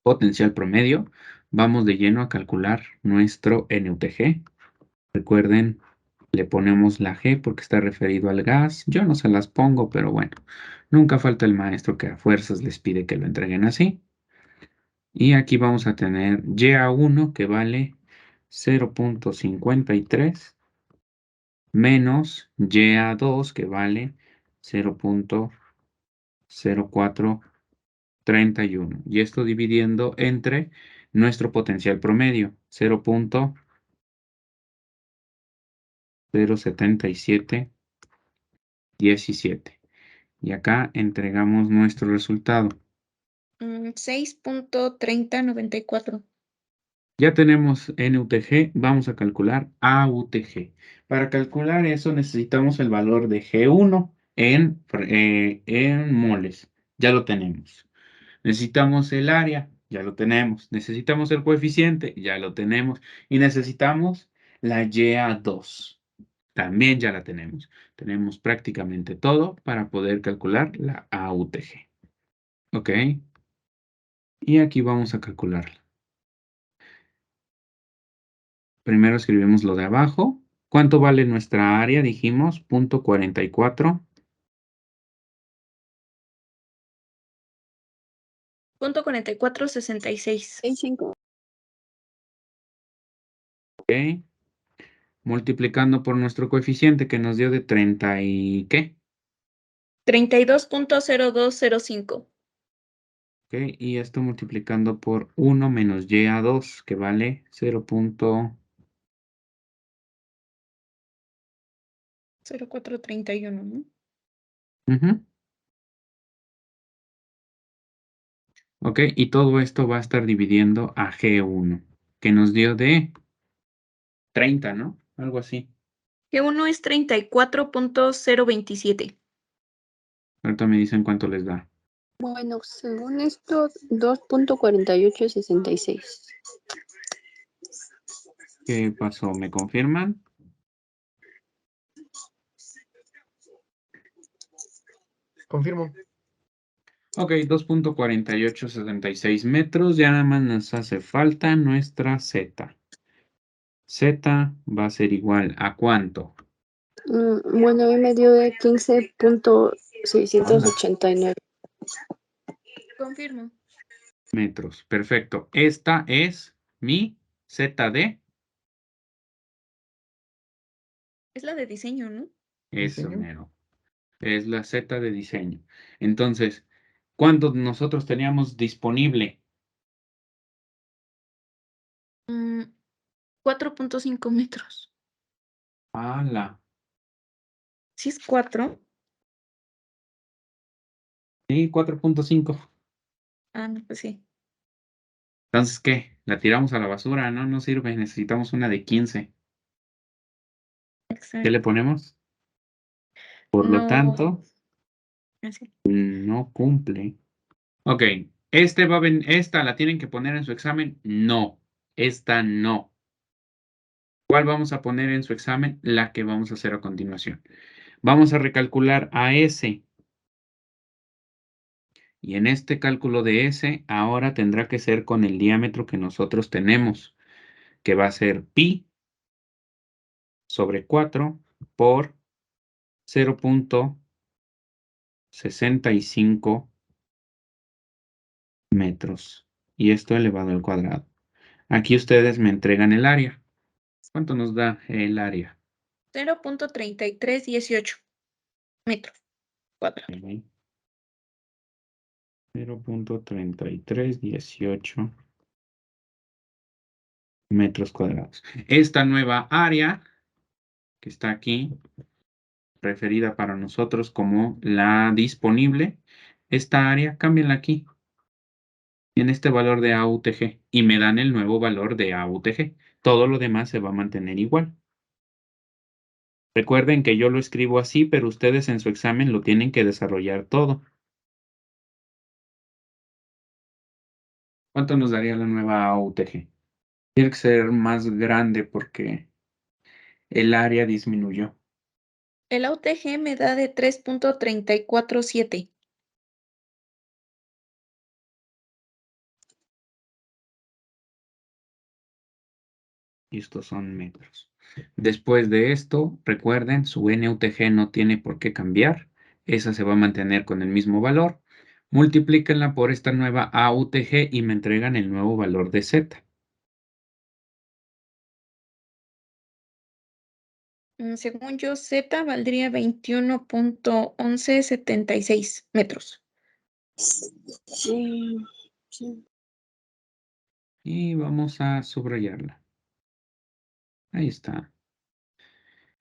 potencial promedio, vamos de lleno a calcular nuestro NUTG. Recuerden, le ponemos la G porque está referido al gas. Yo no se las pongo, pero bueno, nunca falta el maestro que a fuerzas les pide que lo entreguen así. Y aquí vamos a tener YA1 que vale 0.53 menos YA2 que vale 0.0431. Y esto dividiendo entre nuestro potencial promedio, 0.07717. Y acá entregamos nuestro resultado. 6.3094. Ya tenemos NUTG, vamos a calcular AUTG. Para calcular eso necesitamos el valor de G1 en moles. Ya lo tenemos. Necesitamos el área, ya lo tenemos. Necesitamos el coeficiente, ya lo tenemos. Y necesitamos la YA2. también ya la tenemos. Tenemos prácticamente todo para poder calcular la AUTG. ¿Ok? Y aquí vamos a calcularla. Primero escribimos lo de abajo. ¿Cuánto vale nuestra área? Dijimos, 0.44. Punto 4466. 65. Ok. Multiplicando por nuestro coeficiente que nos dio de 30 y ¿qué? 32.0205. Ok, y esto multiplicando por 1 menos y a 2, que vale 0431, ¿no? Ujú. Ok, y todo esto va a estar dividiendo a G1, que nos dio de 30, ¿no? Algo así. G1 es 34.027. Ahorita me dicen cuánto les da. Bueno, según esto, 2.4866. ¿Qué pasó? ¿Me confirman? Confirmo. Ok, 2.4876 metros. Ya nada más nos hace falta nuestra Z. Z va a ser igual a ¿cuánto? Bueno, a mí me dio de 15.689. Confirmo. Metros. Perfecto. Esta es mi ZD. Es la de diseño, ¿no? Eso, Diseño. mero. Es la Z de diseño. Entonces, ¿cuánto nosotros teníamos disponible? 4.5 metros. ¡Hala! ¿Sí es 4? Sí, 4.5. Ah, no, pues sí. Entonces, ¿qué? La tiramos a la basura, ¿no? No sirve. Necesitamos una de 15. ¿Qué le Exacto. ponemos? Por lo No. tanto, Así. no cumple. Ok. Esta la tienen que poner en su examen. No. Esta no. ¿Cuál vamos a poner en su examen? La que vamos a hacer a continuación. Vamos a recalcular a S. Y en este cálculo de S, ahora tendrá que ser con el diámetro que nosotros tenemos, que va a ser pi sobre 4 por 0.65 metros. Y esto elevado al cuadrado. Aquí ustedes me entregan el área. ¿Cuánto nos da el área? 0.3318 metros cuadrados. Ok. 0.3318 metros cuadrados. Esta nueva área que está aquí, referida para nosotros como la disponible, esta área, cámbienla aquí en este valor de AUTG y me dan el nuevo valor de AUTG. Todo lo demás se va a mantener igual. Recuerden que yo lo escribo así, pero ustedes en su examen lo tienen que desarrollar todo. ¿Cuánto nos daría la nueva AUTG? Tiene que ser más grande porque el área disminuyó. El AUTG me da de 3.347. Y estos son metros. Después de esto, recuerden, su NUTG no tiene por qué cambiar. Esa se va a mantener con el mismo valor. Multiplíquenla por esta nueva AUTG y me entregan el nuevo valor de Z. Según yo, Z valdría 21.1176 metros. Sí, sí. Y vamos a subrayarla. Ahí está.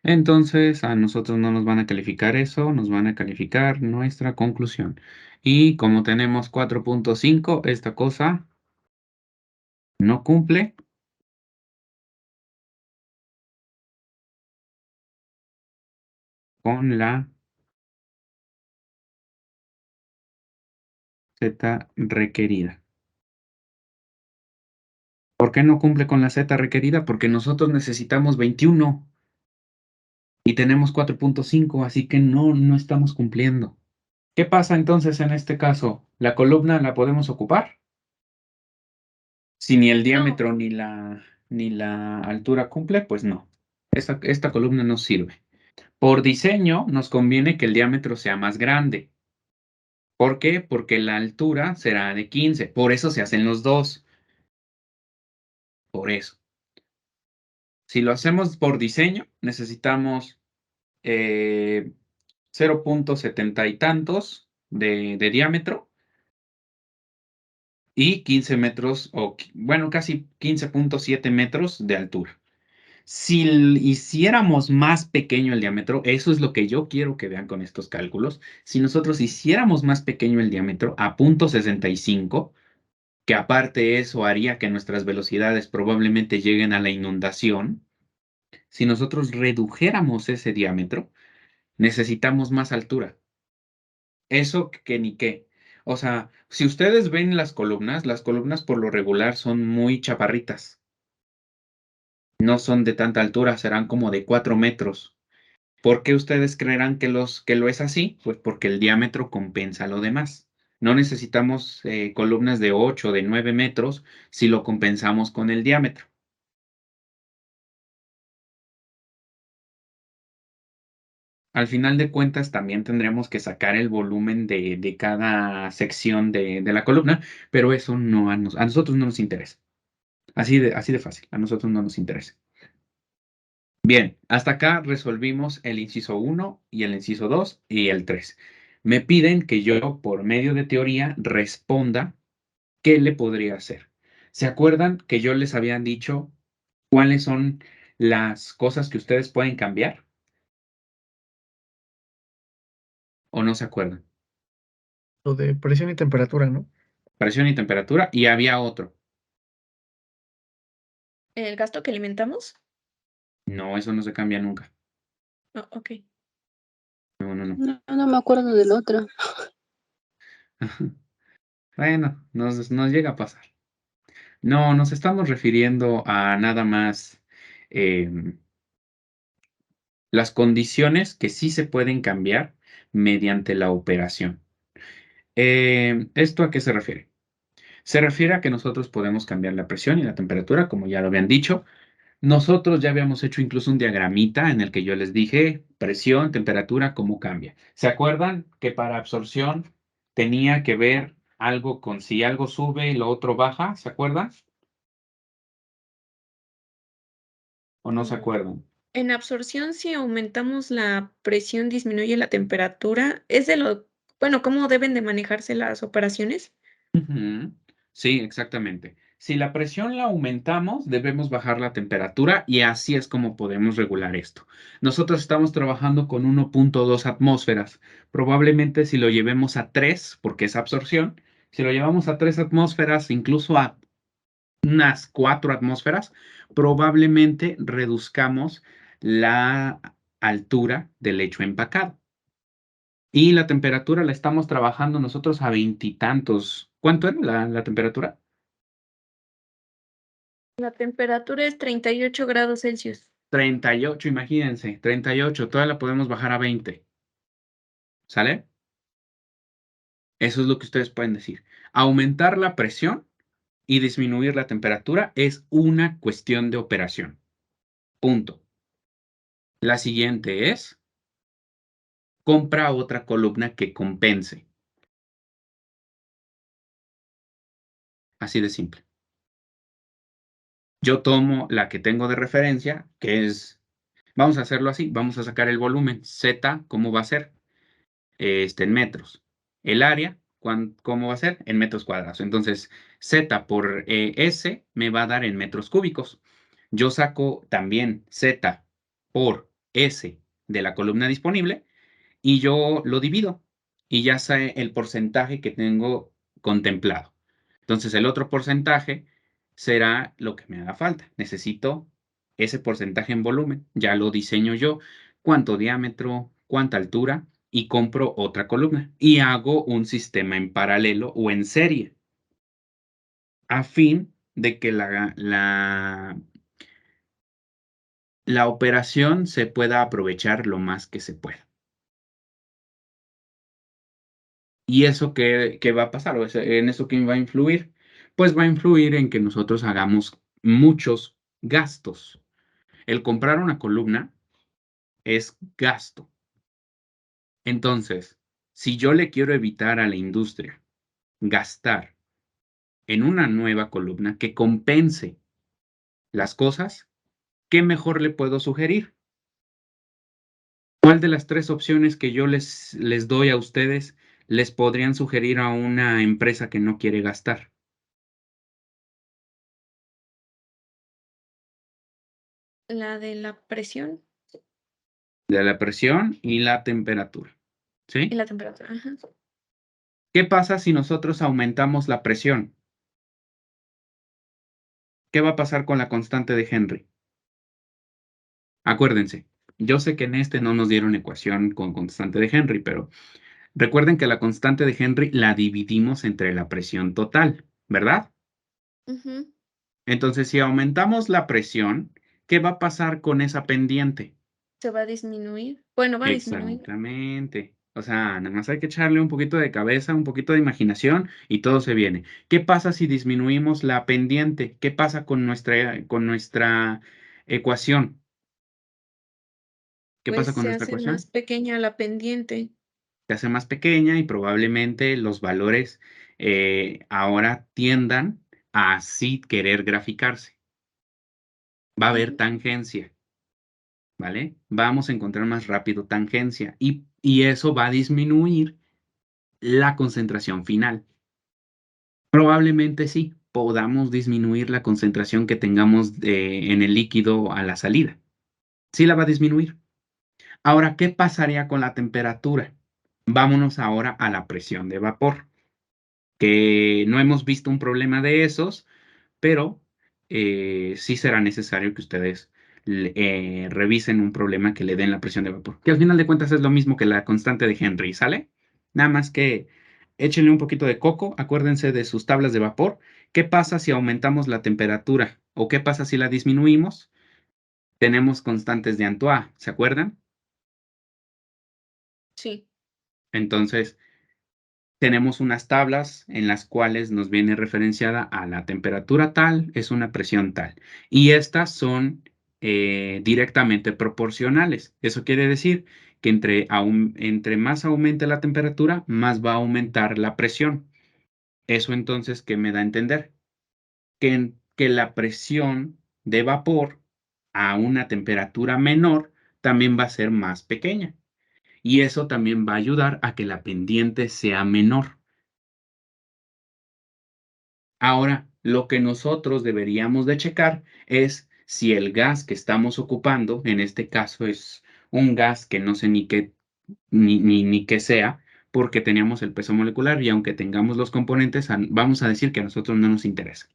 Entonces, a nosotros no nos van a calificar eso, nos van a calificar nuestra conclusión. Y como tenemos 4.5, esta cosa no cumple. Con la Z requerida. ¿Por qué no cumple con la Z requerida? Porque nosotros necesitamos 21. Y tenemos 4.5, así que no estamos cumpliendo. ¿Qué pasa entonces en este caso? ¿La columna la podemos ocupar? Si ni el diámetro ni la altura cumple, pues no. Esta columna no sirve. Por diseño, nos conviene que el diámetro sea más grande. ¿Por qué? Porque la altura será de 15. Por eso se hacen los dos. Por eso. Si lo hacemos por diseño, necesitamos 0.70 y tantos de diámetro y 15 metros, bueno, casi 15.7 metros de altura. Si hiciéramos más pequeño el diámetro, eso es lo que yo quiero que vean con estos cálculos. Si nosotros hiciéramos más pequeño el diámetro a 0.65, que aparte eso haría que nuestras velocidades probablemente lleguen a la inundación, si nosotros redujéramos ese diámetro, necesitamos más altura. Eso que ni qué. O sea, si ustedes ven las columnas por lo regular son muy chaparritas. No son de tanta altura, serán como de 4 metros. ¿Por qué ustedes creerán que lo es así? Pues porque el diámetro compensa lo demás. No necesitamos columnas de 8 o de 9 metros si lo compensamos con el diámetro. Al final de cuentas, también tendremos que sacar el volumen de cada sección de la columna, pero eso no a nosotros no nos interesa. Así de fácil, a nosotros no nos interesa. Bien, hasta acá resolvimos el inciso 1 y el inciso 2 y el 3. Me piden que yo, por medio de teoría, responda qué le podría hacer. ¿Se acuerdan que yo les había dicho cuáles son las cosas que ustedes pueden cambiar? ¿O no se acuerdan? Lo de presión y temperatura, ¿no? Presión y temperatura, y había otro. ¿El gasto que alimentamos? No, eso no se cambia nunca. Oh, ok. No. No me acuerdo del otro. Bueno, nos llega a pasar. No, nos estamos refiriendo a nada más las condiciones que sí se pueden cambiar mediante la operación. ¿Esto a qué se refiere? Se refiere a que nosotros podemos cambiar la presión y la temperatura, como ya lo habían dicho. Nosotros ya habíamos hecho incluso un diagramita en el que yo les dije presión, temperatura, cómo cambia. ¿Se acuerdan que para absorción tenía que ver algo con si algo sube y lo otro baja? ¿Se acuerdan? ¿O no se acuerdan? En absorción, si aumentamos la presión, disminuye la temperatura. Bueno, ¿cómo deben de manejarse las operaciones? Ujú. Sí, exactamente. Si la presión la aumentamos, debemos bajar la temperatura y así es como podemos regular esto. Nosotros estamos trabajando con 1.2 atmósferas. Probablemente si lo llevemos a 3, porque es absorción, si lo llevamos a 3 atmósferas, incluso a unas 4 atmósferas, probablemente reduzcamos la altura del lecho empacado. Y la temperatura la estamos trabajando nosotros a veintitantos. ¿Cuánto era la temperatura? La temperatura es 38 grados Celsius. 38, imagínense, 38. Todavía la podemos bajar a 20. ¿Sale? Eso es lo que ustedes pueden decir. Aumentar la presión y disminuir la temperatura es una cuestión de operación. Punto. La siguiente es, compra otra columna que compense. Así de simple. Yo tomo la que tengo de referencia, que es, vamos a hacerlo así, vamos a sacar el volumen. Z, ¿cómo va a ser? En metros. El área, ¿cómo va a ser? En metros cuadrados. Entonces, Z por S me va a dar en metros cúbicos. Yo saco también Z por S de la columna disponible y yo lo divido y ya sé el porcentaje que tengo contemplado. Entonces, el otro porcentaje será lo que me haga falta. Necesito ese porcentaje en volumen. Ya lo diseño yo. Cuánto diámetro, cuánta altura y compro otra columna y hago un sistema en paralelo o en serie a fin de que la operación se pueda aprovechar lo más que se pueda. ¿Y eso qué va a pasar? O sea, ¿en eso qué va a influir? Pues va a influir en que nosotros hagamos muchos gastos. El comprar una columna es gasto. Entonces, si yo le quiero evitar a la industria gastar en una nueva columna que compense las cosas, ¿qué mejor le puedo sugerir? ¿Cuál de las tres opciones que yo les doy a ustedes les podrían sugerir a una empresa que no quiere gastar? La de la presión De la presión y la temperatura. y ¿Sí? la temperatura. Ajá. ¿Qué pasa si nosotros aumentamos la presión? ¿Qué va a pasar con la constante de Henry? Acuérdense, yo sé que en este no nos dieron ecuación con constante de Henry, pero recuerden que la constante de Henry la dividimos entre la presión total, ¿verdad? Ujú. Entonces, si aumentamos la presión, ¿qué va a pasar con esa pendiente? Se va a disminuir. Bueno, va a disminuir. Exactamente. O sea, nada más hay que echarle un poquito de cabeza, un poquito de imaginación y todo se viene. ¿Qué pasa si disminuimos la pendiente? ¿Qué pasa con nuestra ecuación? ¿Qué pasa Pues con se nuestra hace más ecuación? pequeña la pendiente. Se hace más pequeña y probablemente los valores ahora tiendan a así querer graficarse. Va a haber Ujú. tangencia, ¿vale? Vamos a encontrar más rápido tangencia y eso va a disminuir la concentración final. Probablemente sí, podamos disminuir la concentración que tengamos en el líquido a la salida. Sí la va a disminuir. Ahora, ¿qué pasaría con la temperatura? Vámonos ahora a la presión de vapor, que no hemos visto un problema de esos, pero sí será necesario que ustedes revisen un problema que le den la presión de vapor, que al final de cuentas es lo mismo que la constante de Henry, ¿sale? Nada más que échenle un poquito de coco, acuérdense de sus tablas de vapor. ¿Qué pasa si aumentamos la temperatura o qué pasa si la disminuimos? Tenemos constantes de Antoine, ¿se acuerdan? Sí. Entonces, tenemos unas tablas en las cuales nos viene referenciada a la temperatura tal, es una presión tal. Y estas son directamente proporcionales. Eso quiere decir que entre más aumente la temperatura, más va a aumentar la presión. Eso entonces, ¿qué me da a entender? Que la presión de vapor a una temperatura menor también va a ser más pequeña. Y eso también va a ayudar a que la pendiente sea menor. Ahora, lo que nosotros deberíamos de checar es si el gas que estamos ocupando, en este caso es un gas que no sé ni qué, ni qué sea, porque teníamos el peso molecular y aunque tengamos los componentes, vamos a decir que a nosotros no nos interesa.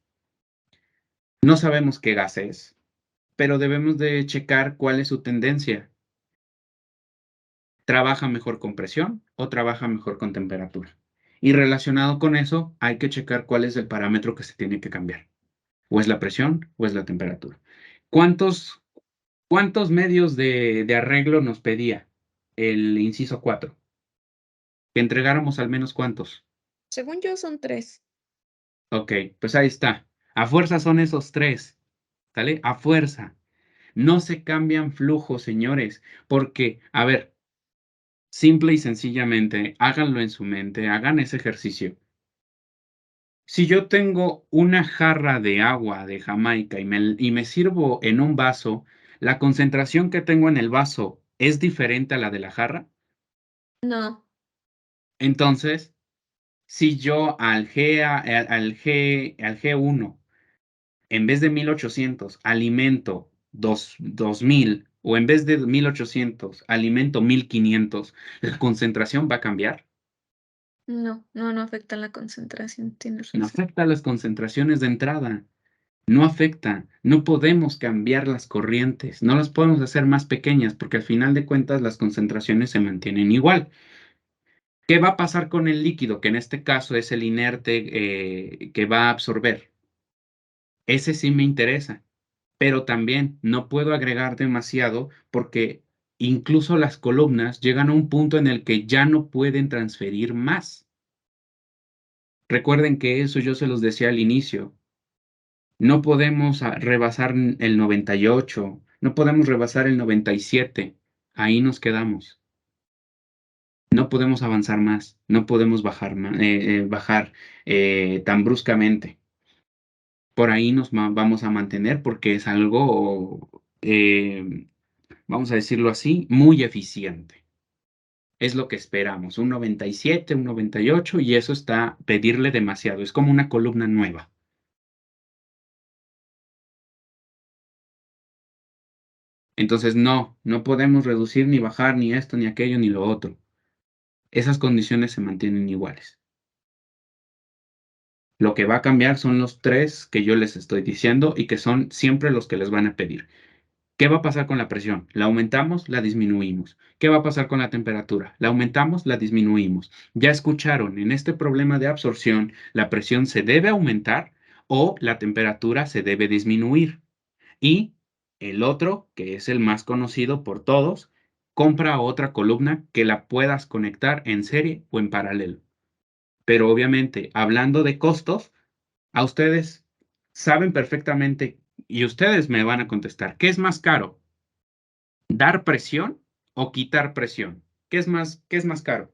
No sabemos qué gas es, pero debemos de checar cuál es su tendencia. ¿Trabaja mejor con presión o trabaja mejor con temperatura? Y relacionado con eso, hay que checar cuál es el parámetro que se tiene que cambiar. ¿O es la presión o es la temperatura? ¿Cuántos, cuántos medios de arreglo nos pedía el inciso 4? Que entregáramos al menos cuántos. Según yo son 3. Ok, pues ahí está. A fuerza son esos tres, ¿sale? A fuerza. No se cambian flujos, señores, porque, a ver, simple y sencillamente, háganlo en su mente, hagan ese ejercicio. Si yo tengo una jarra de agua de Jamaica y me sirvo en un vaso, ¿la concentración que tengo en el vaso es diferente a la de la jarra? No, Entonces, si yo al G1, en vez de 1800, alimento 2000, o en vez de 1800, alimento 1500, ¿la concentración va a cambiar? no afecta la concentración, tienes No razón. afecta las concentraciones de entrada. No afecta, no podemos cambiar las corrientes, no las podemos hacer más pequeñas porque al final de cuentas las concentraciones se mantienen igual. ¿Qué va a pasar con el líquido? Que en este caso es el inerte que va a absorber. Ese sí me interesa. Pero también no puedo agregar demasiado porque incluso las columnas llegan a un punto en el que ya no pueden transferir más. Recuerden que eso yo se los decía al inicio. No podemos rebasar el 98, no podemos rebasar el 97. Ahí nos quedamos. No podemos avanzar más, no podemos bajar, bajar tan bruscamente. Por ahí nos vamos a mantener porque es algo, vamos a decirlo así, muy eficiente. Es lo que esperamos, un 97, un 98 y eso está pedirle demasiado. Es como una columna nueva. Entonces, no podemos reducir ni bajar ni esto, ni aquello, ni lo otro. Esas condiciones se mantienen iguales. Lo que va a cambiar son los tres que yo les estoy diciendo y que son siempre los que les van a pedir. ¿Qué va a pasar con la presión? ¿La aumentamos? ¿La disminuimos? ¿Qué va a pasar con la temperatura? ¿La aumentamos? ¿La disminuimos? Ya escucharon, en este problema de absorción, la presión se debe aumentar o la temperatura se debe disminuir. Y el otro, que es el más conocido por todos, compra otra columna que la puedas conectar en serie o en paralelo. Pero obviamente, hablando de costos, a ustedes saben perfectamente y ustedes me van a contestar, ¿qué es más caro? ¿Dar presión o quitar presión? Qué es más caro?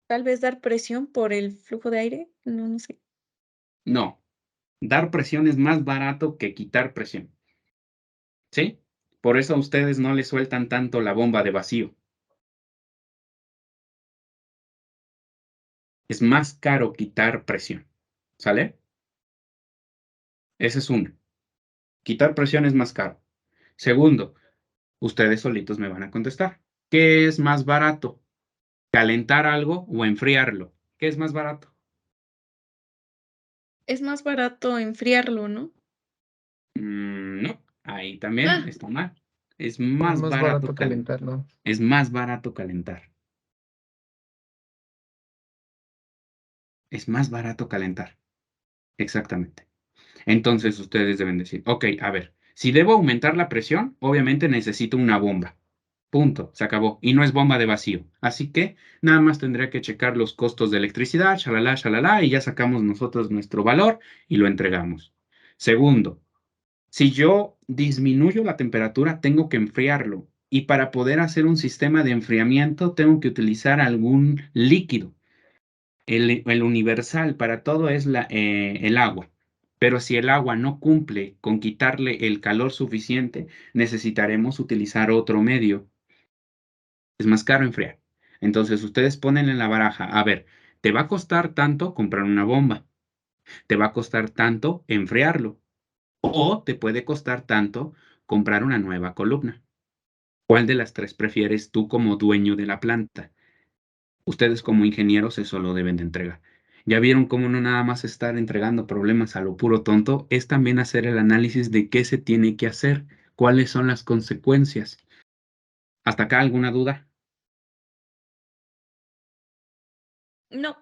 Tal vez dar presión por el flujo de aire. No, no sé. No, dar presión es más barato que quitar presión. ¿Sí? Por eso a ustedes no les sueltan tanto la bomba de vacío. Es más caro quitar presión. ¿Sale? Ese es uno. Quitar presión es más caro. Segundo, ustedes solitos me van a contestar. ¿Qué es más barato? ¿Calentar algo o enfriarlo? ¿Qué es más barato? Es más barato enfriarlo, ¿no? No, ahí también Ah, está mal. Es Es más más barato barato calentarlo. es más barato calentar. Es más barato calentar. Exactamente. Entonces ustedes deben decir, ok, a ver, si debo aumentar la presión, obviamente necesito una bomba. Punto, se acabó. Y no es bomba de vacío. Así que nada más tendría que checar los costos de electricidad, shalala, shalala, y ya sacamos nosotros nuestro valor y lo entregamos. Segundo, si yo disminuyo la temperatura, tengo que enfriarlo. Y para poder hacer un sistema de enfriamiento, tengo que utilizar algún líquido. El universal para todo es el agua. Pero si el agua no cumple con quitarle el calor suficiente, necesitaremos utilizar otro medio. Es más caro enfriar. Entonces ustedes ponen en la baraja, a ver, te va a costar tanto comprar una bomba, te va a costar tanto enfriarlo, o te puede costar tanto comprar una nueva columna. ¿Cuál de las tres prefieres tú como dueño de la planta? Ustedes como ingenieros eso lo deben de entregar. Ya vieron cómo no nada más estar entregando problemas a lo puro tonto, es también hacer el análisis de qué se tiene que hacer, cuáles son las consecuencias. ¿Hasta acá alguna duda? no.